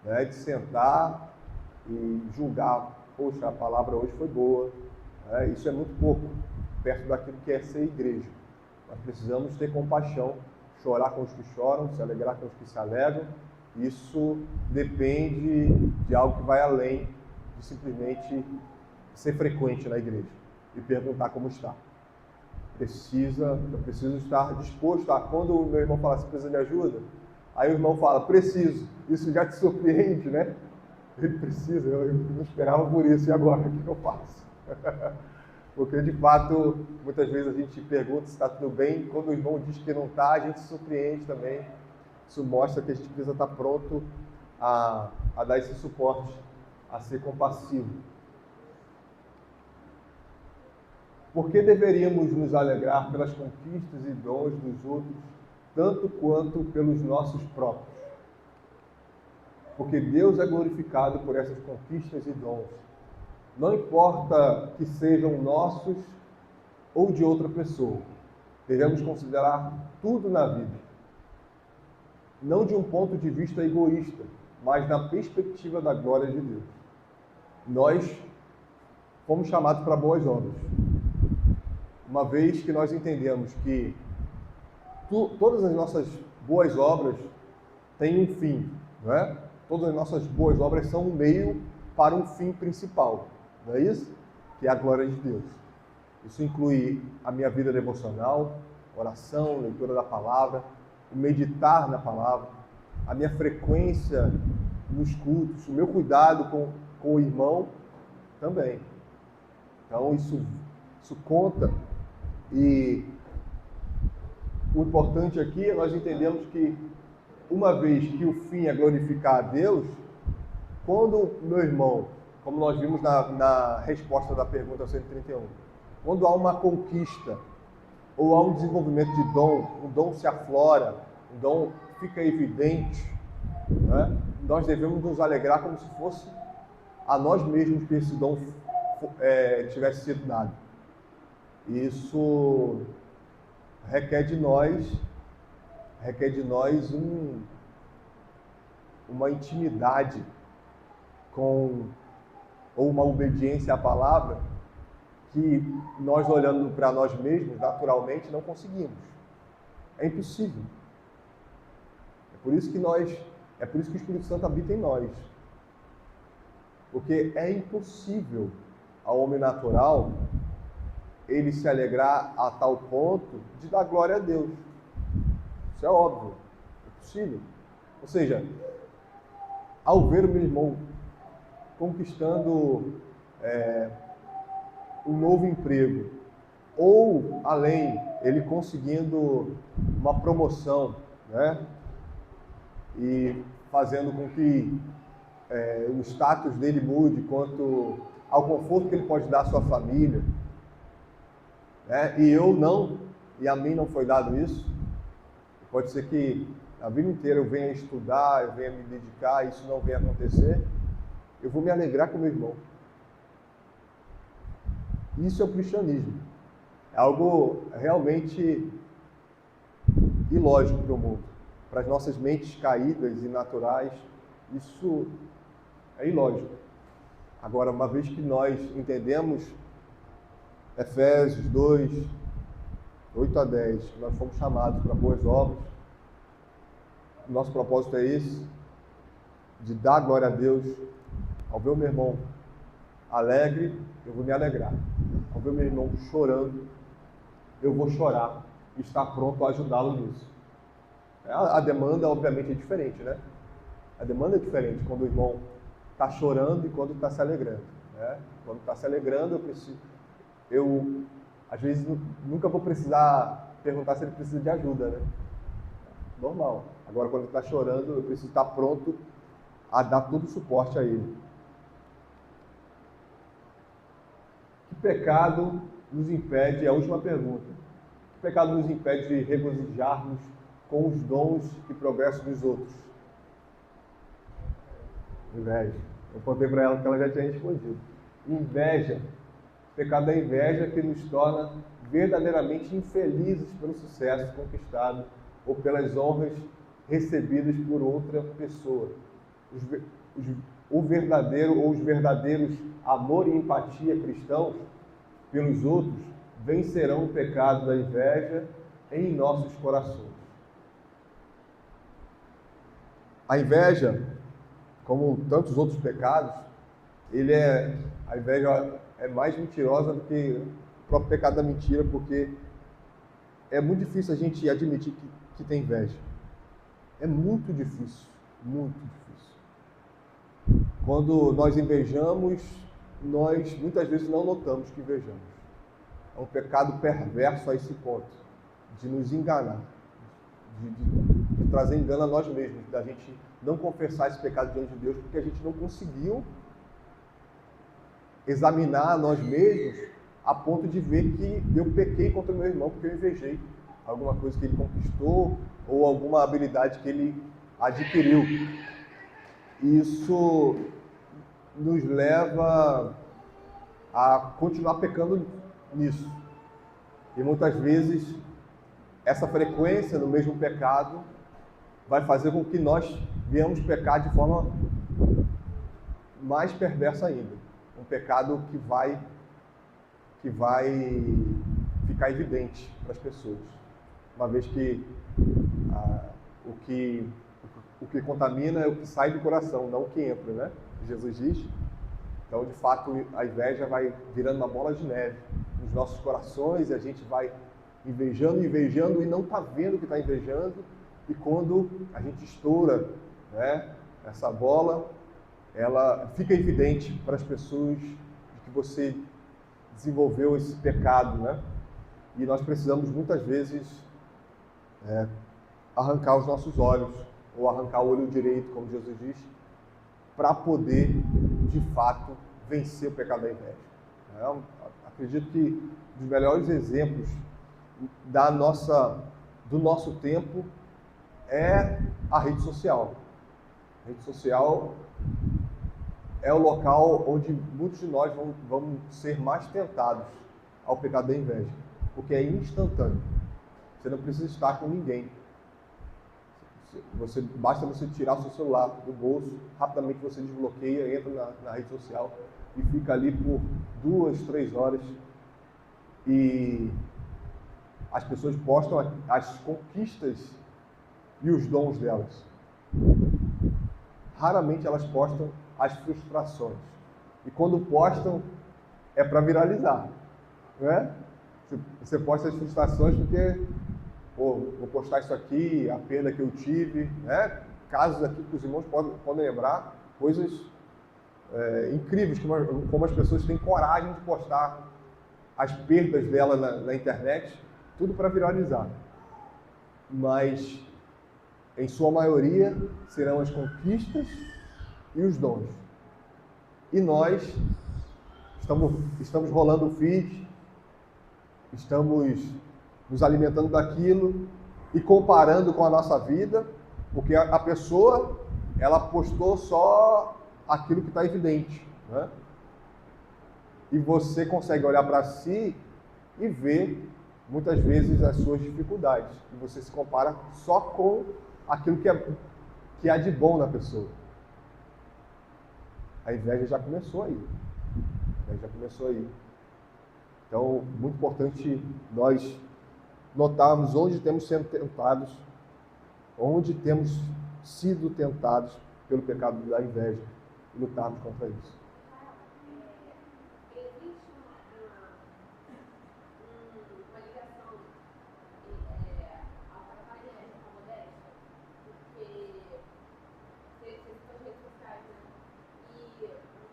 né? De sentar e julgar, poxa, a palavra hoje foi boa. Isso é muito pouco, perto daquilo que é ser igreja. Nós precisamos ter compaixão, chorar com os que choram, se alegrar com os que se alegram. Isso depende de algo que vai além de simplesmente ser frequente na igreja e perguntar como está. Eu preciso estar disposto a, quando o meu irmão fala, você precisa de ajuda? Aí o irmão fala, preciso. Isso já te surpreende, né? Ele precisa, eu não esperava por isso, e agora, o que eu faço? Porque, de fato, muitas vezes a gente pergunta se está tudo bem, quando o irmão diz que não está, a gente se surpreende também. Isso mostra que a gente precisa estar pronto a dar esse suporte, a ser compassivo. Por que deveríamos nos alegrar pelas conquistas e dons dos outros, tanto quanto pelos nossos próprios? Porque Deus é glorificado por essas conquistas e dons. Não importa que sejam nossos ou de outra pessoa. Devemos considerar tudo na vida. Não de um ponto de vista egoísta, mas na perspectiva da glória de Deus. Nós fomos chamados para boas obras. Uma vez que nós entendemos que todas as nossas boas obras têm um fim, não é? Todas as nossas boas obras são um meio para um fim principal, não é isso? Que é a glória de Deus. Isso inclui a minha vida devocional, oração, leitura da palavra, o meditar na palavra, a minha frequência nos cultos, o meu cuidado com o irmão também. Então isso conta. E o importante aqui é nós entendemos que, uma vez que o fim é glorificar a Deus, quando meu irmão, como nós vimos na resposta da pergunta 131, quando há uma conquista ou há um desenvolvimento de dom, um dom se aflora, um dom fica evidente, né? Nós devemos nos alegrar como se fosse a nós mesmos que esse dom tivesse sido dado. Isso requer de nós uma intimidade ou uma obediência à palavra que nós, olhando para nós mesmos, naturalmente não conseguimos. É impossível. É por isso que o Espírito Santo habita em nós. Porque é impossível ao homem natural ele se alegrar a tal ponto de dar glória a Deus. Isso é óbvio, é possível. Ou seja, ao ver o meu irmão conquistando um novo emprego, ou além, ele conseguindo uma promoção, né? E fazendo com que o status dele mude quanto ao conforto que ele pode dar à sua família, e a mim não foi dado isso. Pode ser que a vida inteira eu venha estudar, eu venha me dedicar, e isso não venha acontecer. Eu vou me alegrar com meu irmão. Isso é o cristianismo. É algo realmente ilógico para o mundo. Para as nossas mentes caídas e naturais, isso é ilógico. Agora, uma vez que nós entendemos Efésios 2, 8 a 10, nós fomos chamados para boas obras. Nosso propósito é esse, de dar glória a Deus. Ao ver o meu irmão alegre, eu vou me alegrar. Ao ver o meu irmão chorando, eu vou chorar e estar pronto a ajudá-lo nisso. A demanda, obviamente, é diferente, né? A demanda é diferente quando o irmão está chorando e quando está se alegrando, né? Quando está se alegrando, eu às vezes nunca vou precisar perguntar se ele precisa de ajuda, né? Normal. Agora, quando ele está chorando, eu preciso estar pronto a dar todo o suporte a ele. Que pecado nos impede, é a última pergunta, que pecado nos impede de regozijarmos com os dons e progresso dos outros? Inveja. Eu contei para ela que ela já tinha respondido. Inveja. O pecado da inveja que nos torna verdadeiramente infelizes pelo sucesso conquistado ou pelas honras recebidas por outra pessoa. O verdadeiro ou os verdadeiros amor e empatia cristãos pelos outros vencerão o pecado da inveja em nossos corações. A inveja, como tantos outros pecados, a inveja é mais mentirosa do que o próprio pecado da mentira, porque é muito difícil a gente admitir que tem inveja. É muito difícil, muito difícil. Quando nós invejamos, nós muitas vezes não notamos que invejamos. É um pecado perverso a esse ponto, de nos enganar, de trazer engano a nós mesmos, da gente não confessar esse pecado diante de Deus, porque a gente não conseguiu examinar a nós mesmos a ponto de ver que eu pequei contra o meu irmão porque eu invejei alguma coisa que ele conquistou ou alguma habilidade que ele adquiriu. Isso nos leva a continuar pecando nisso. E muitas vezes essa frequência no mesmo pecado vai fazer com que nós venhamos pecar de forma mais perversa ainda. Um pecado que vai ficar evidente para as pessoas. Uma vez que o que contamina é o que sai do coração, não o que entra, né? Jesus diz. Então, de fato, a inveja vai virando uma bola de neve nos nossos corações e a gente vai invejando e não está vendo que está invejando. E quando a gente estoura, né, essa bola, ela fica evidente para as pessoas de que você desenvolveu esse pecado, né? E nós precisamos muitas vezes arrancar os nossos olhos, ou arrancar o olho direito, como Jesus diz, para poder, de fato, vencer o pecado da inveja. Acredito que um dos melhores exemplos do nosso tempo é a rede social. A rede social é o local onde muitos de nós vão ser mais tentados ao pecado da inveja, porque é instantâneo. Você não precisa estar com ninguém. Basta você tirar o seu celular do bolso, rapidamente você desbloqueia, entra na rede social e fica ali por 2, 3 horas. E as pessoas postam as conquistas e os dons delas. Raramente elas postam as frustrações. E quando postam, é para viralizar, né? Você posta as frustrações porque, vou postar isso aqui, a perda que eu tive, né? Casos aqui que os irmãos podem lembrar, coisas incríveis, como as pessoas têm coragem de postar as perdas dela na internet, tudo para viralizar. Mas, em sua maioria, serão as conquistas e os dons. E nós estamos rolando o feed, estamos nos alimentando daquilo e comparando com a nossa vida, porque a pessoa, ela postou só aquilo que está evidente, né? E você consegue olhar para si e ver, muitas vezes, as suas dificuldades. E você se compara só com aquilo que há de bom na pessoa. A inveja já começou aí. Então, muito importante nós notarmos onde temos sido tentados, onde temos sido tentados pelo pecado da inveja e lutarmos contra isso. Existe uma ligação ao trabalho com a modéstia, porque você citou as redes sociais, né?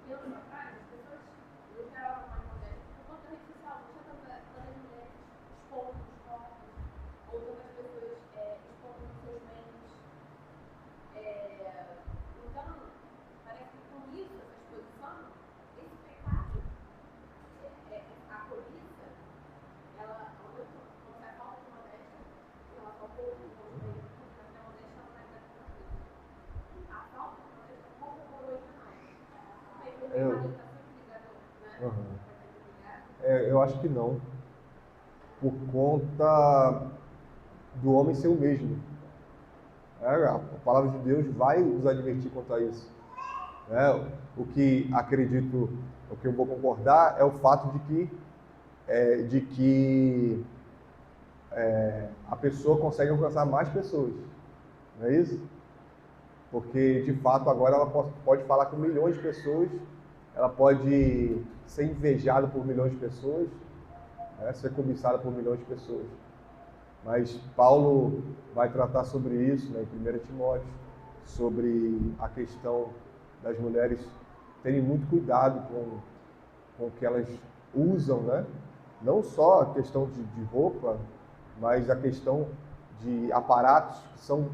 E anos atrás, as pessoas no geral eram mais modestas por conta da rede social, não tinha tantas mulheres expondo os corpos, ou tantas pessoas expondo os seus bens. Então, parece que com isso, essa exposição, esse pecado, a cobiça, ela muito, quando sai falta de modéstia, em relação ao povo, mas a modéstia não é dessa coisa. A falta de modéstia corroborou ainda mais. Porque o pecado está sempre ligado, né? Eu acho que não, por conta do homem ser o mesmo. A palavra de Deus vai nos advertir quanto a isso. O que acredito, o que eu vou concordar é o fato de que a pessoa consegue alcançar mais pessoas, não é isso? Porque de fato agora ela pode falar com milhões de pessoas, ela pode ser invejada por milhões de pessoas, ser cobiçada por milhões de pessoas. Mas Paulo vai tratar sobre isso, né, em 1 Timóteo, sobre a questão das mulheres terem muito cuidado com o que elas usam, né? Não só a questão de roupa, mas a questão de aparatos que são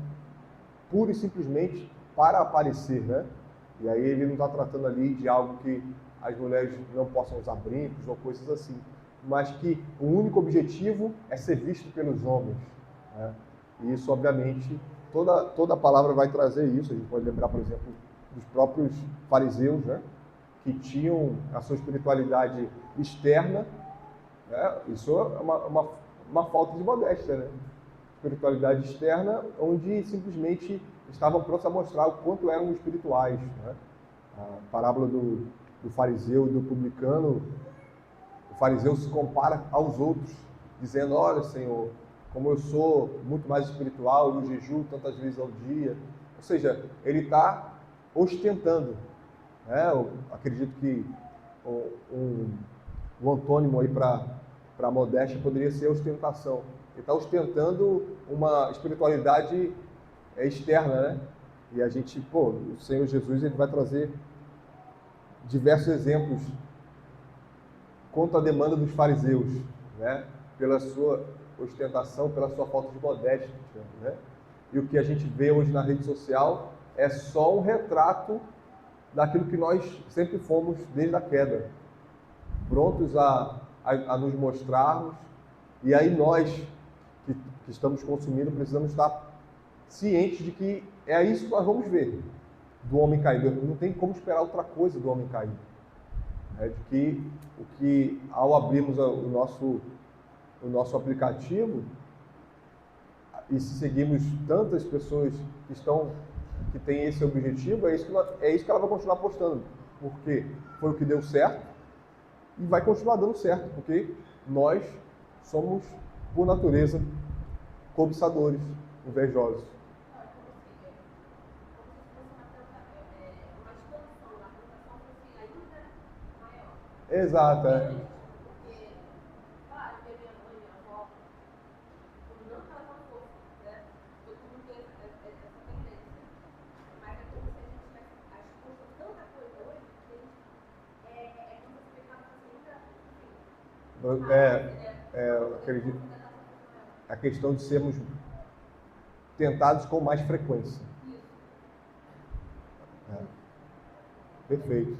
pura e simplesmente para aparecer, né? E aí ele não está tratando ali de algo que as mulheres não possam usar brincos ou coisas assim, mas que o único objetivo é ser visto pelos homens, né? E isso, obviamente, toda a palavra vai trazer isso. A gente pode lembrar, por exemplo, dos próprios fariseus, né? Que tinham a sua espiritualidade externa, né? Isso é uma falta de modéstia, né? Espiritualidade externa, onde simplesmente estavam prontos a mostrar o quanto eram espirituais, né? A parábola do fariseu e do publicano. O fariseu se compara aos outros, dizendo: olha, Senhor, como eu sou muito mais espiritual, eu jejuo tantas vezes ao dia. Ou seja, ele está ostentando, né? Eu acredito que um antônimo aí para modéstia poderia ser ostentação. Ele está ostentando uma espiritualidade externa, né? E a gente, o Senhor Jesus, ele vai trazer diversos exemplos quanto à demanda dos fariseus, né? Pela sua ostentação, pela sua falta de modéstia, né? E o que a gente vê hoje na rede social é só um retrato daquilo que nós sempre fomos desde a queda, prontos a nos mostrarmos. E aí nós que estamos consumindo precisamos estar cientes de que é isso que nós vamos ver do homem caído. Não tem como esperar outra coisa do homem caído. De que ao abrirmos o nosso aplicativo e se seguirmos tantas pessoas que têm esse objetivo, é isso que ela vai continuar postando, porque foi o que deu certo e vai continuar dando certo, porque nós somos, por natureza, cobiçadores, invejosos. Exato, Porque, claro, que minha mãe e minha avó, não que ela não fosse, né? Todo mundo tem essa tendência. Mas é como se a gente tivesse exposto tanta coisa hoje que é como se o pecado fosse ainda. Eu acredito. A questão de sermos tentados com mais frequência. Perfeito.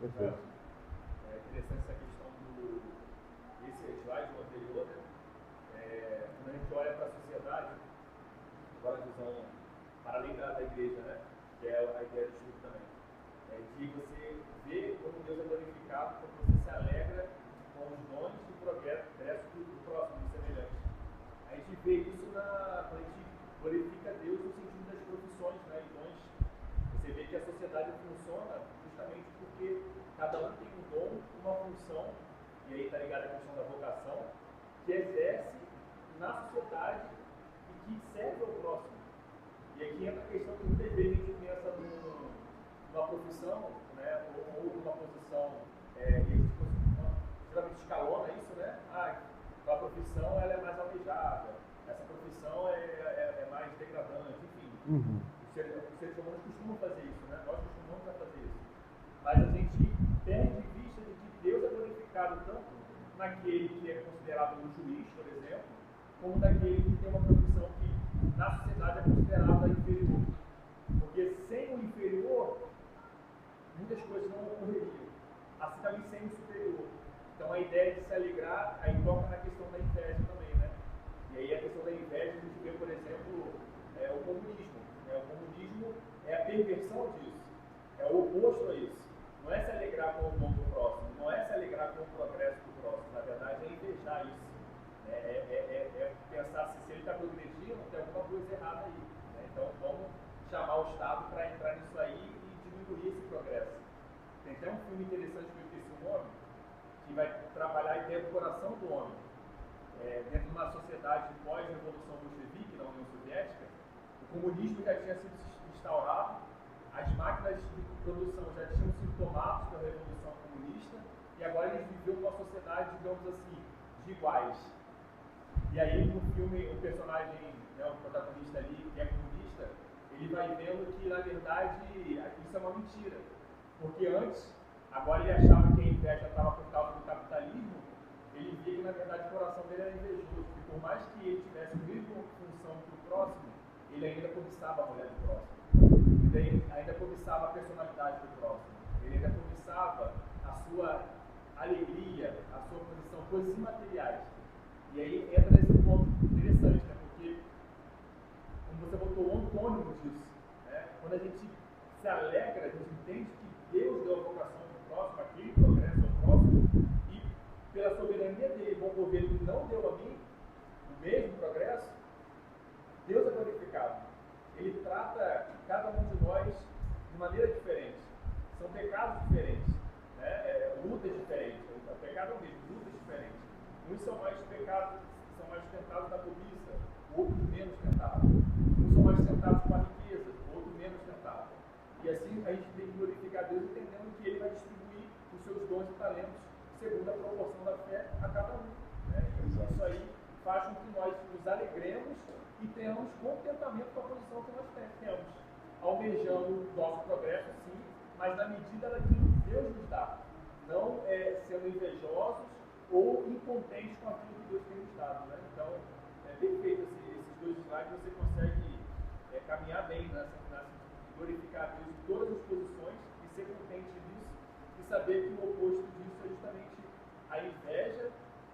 Perfeito. É interessante essa questão desse slide anterior, né? Quando a gente olha para a sociedade, agora a visão para além da igreja, né? Que é a ideia do estudo também, de você ver como Deus é glorificado, como você se alegra com os dons e progresso do próximo, do semelhante. A gente vê isso quando a gente glorifica Deus no sentido das profissões, né? E dons. Você vê que a sociedade funciona justamente porque cada um tem um dom, uma função, e aí está ligado à questão da vocação, que exerce na sociedade e que serve ao próximo. E aqui entra a questão que muitas vezes a gente pensa numa profissão, né, ou numa posição, e a gente geralmente escalona isso, né? A profissão ela é mais almejada, essa profissão é mais degradante, enfim. Os seres humanos costumam fazer isso, né? Nós costumamos a fazer isso. Mas a gente perde de vista de que Deus é glorificado tanto naquele que é considerado um juiz, por exemplo, como naquele que tem uma profissão que na sociedade é considerada inferior. Porque sem o inferior, muitas coisas não ocorreriam. Assim também sem o superior. Então a ideia de se alegrar aí toca na questão da inveja também, né? E aí a questão da inveja a gente vê, por exemplo, o comunismo. Né? O comunismo é a perversão disso, é o oposto a isso. Não é se alegrar com o dom do próximo, não é se alegrar com o progresso do próximo, na verdade é invejar isso. Né? É pensar se ele está progredindo, tem alguma coisa errada aí. Né? Então vamos chamar o Estado para entrar nisso aí e diminuir esse progresso. Tem até um filme interessante que eu esqueci o nome, que vai trabalhar a ideia do coração do homem. Dentro de uma sociedade pós-revolução bolchevique na União Soviética, o comunismo já tinha sido instaurado, as máquinas de produção já tinham sido tomadas pela Revolução Comunista, e agora eles viviam uma sociedade, digamos assim, de iguais. E aí no filme, o personagem, né, o protagonista ali, que é comunista, ele vai vendo que, na verdade, isso é uma mentira. Porque antes, agora ele achava que a inveja estava por causa do capitalismo, ele via que, na verdade, o coração dele era invejoso. E por mais que ele tivesse a mesma função que o próximo, ele ainda cobiçava a mulher do próximo. Ele ainda cobiçava a personalidade do próximo. Ele ainda cobiçava a sua alegria, a sua posição, coisas imateriais. E aí entra nesse ponto interessante, né? Porque, como você botou o antônimo disso, né? Quando a gente se alegra, a gente entende que Deus deu a vocação para o próximo, aquele progresso ao próximo, e pela soberania dele, bom governo, ele não deu a mim o mesmo progresso, Deus é glorificado. Ele trata cada um de nós de maneira diferente. São pecados diferentes, né? Lutas diferentes. O pecado é o mesmo, lutas diferentes. Uns são mais pecados, são mais tentados na cobiça, outros menos tentados. Uns são mais tentados com a riqueza, outros menos tentados. E assim a gente tem que glorificar Deus entendendo que Ele vai distribuir os seus dons e talentos segundo a proporção da fé a cada um. Né? Isso aí faz com que nós nos alegremos e tenhamos contentamento com a posição que nós temos, almejando o nosso progresso, sim, mas na medida daquilo que Deus nos dá, não sendo invejosos ou incontentes com aquilo que Deus tem nos dado. Né? Então, é bem feito esses dois slides, você consegue caminhar bem glorificar a Deus em todas as posições e ser contente disso e saber que o oposto disso é justamente a inveja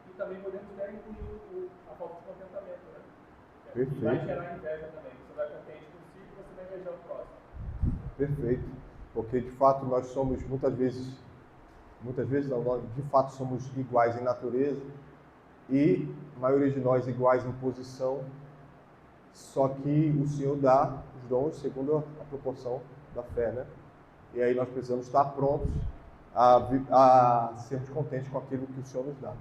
e também podemos incluir a falta de contentamento, né? Perfeito. Vai gerar inveja também. Você vai contente consigo e você vai invejar o próximo. Perfeito. Porque de fato nós somos muitas vezes não, nós de fato somos iguais em natureza e a maioria de nós iguais em posição, só que o Senhor dá os dons segundo a proporção da fé, né? E aí nós precisamos estar prontos a sermos contentes com aquilo que o Senhor nos dá.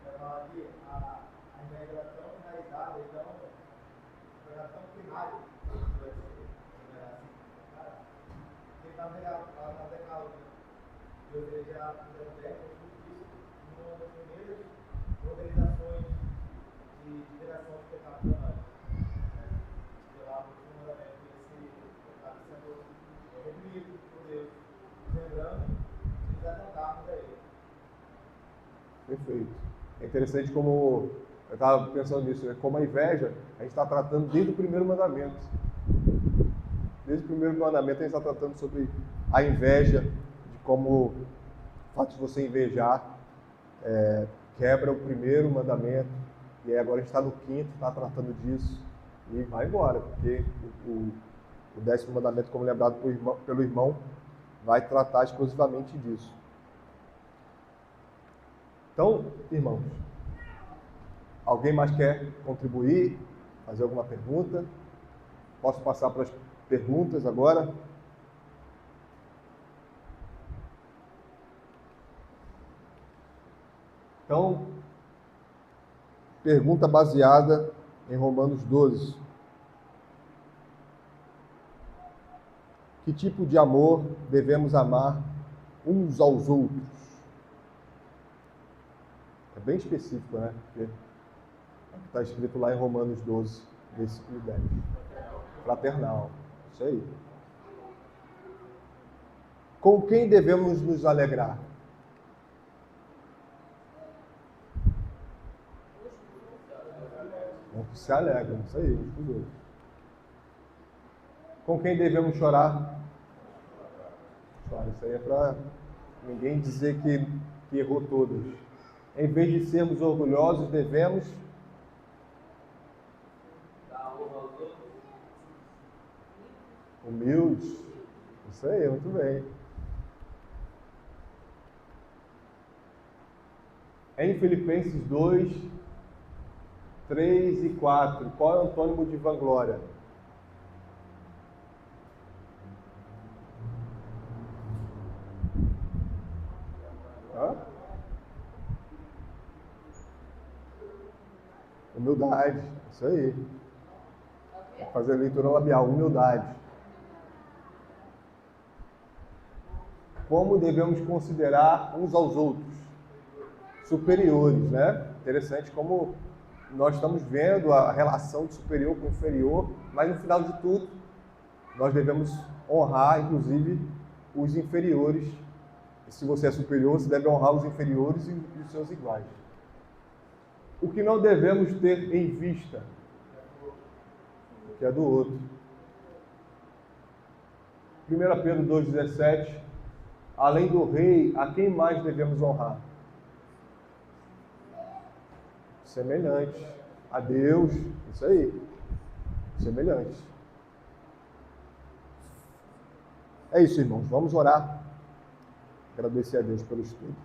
Aqui, a inveja era tão enraizada, era tão primária, que está na decálogo, Deus já tudo isso, numa das primeiras organizações de liberação de pecado para nós. Lá no fundamento esse pecado sendo reprimido por Deus, lembrando de nos atentarmos a Ele. Perfeito. É interessante como, eu estava pensando nisso, né? Como a inveja, a gente está tratando desde o primeiro mandamento. Desde o primeiro mandamento a gente está tratando sobre a inveja, de como o fato de você invejar quebra o primeiro mandamento, e aí agora a gente está no quinto, está tratando disso, e vai embora, porque o 10º mandamento, como lembrado pelo irmão, vai tratar exclusivamente disso. Então, irmãos, alguém mais quer contribuir, fazer alguma pergunta? Posso passar para as perguntas agora? Então, pergunta baseada em Romanos 12. Que tipo de amor devemos amar uns aos outros? É bem específico, né? Porque está escrito lá em Romanos 12, versículo 10. Fraternal. Isso aí. Com quem devemos nos alegrar? Se alegram, isso aí, uns com os outros. Com quem devemos chorar? Chora, isso aí é para ninguém dizer que errou todos. Em vez de sermos orgulhosos, devemos humildes. Isso aí, muito bem. Em Filipenses 2, 3 e 4, qual é o antônimo de vanglória? Humildade, isso aí. Vou fazer a leitura labial, humildade. Como devemos considerar uns aos outros? Superiores, né? Interessante como nós estamos vendo a relação de superior com inferior, mas no final de tudo, nós devemos honrar, inclusive, os inferiores. E se você é superior, você deve honrar os inferiores e os seus iguais. O que não devemos ter em vista, que é do outro. 1 Pedro 2,17, além do rei, a quem mais devemos honrar? Semelhante a Deus, isso aí, semelhante. É isso, irmãos, vamos orar. Agradecer a Deus pelo estudo.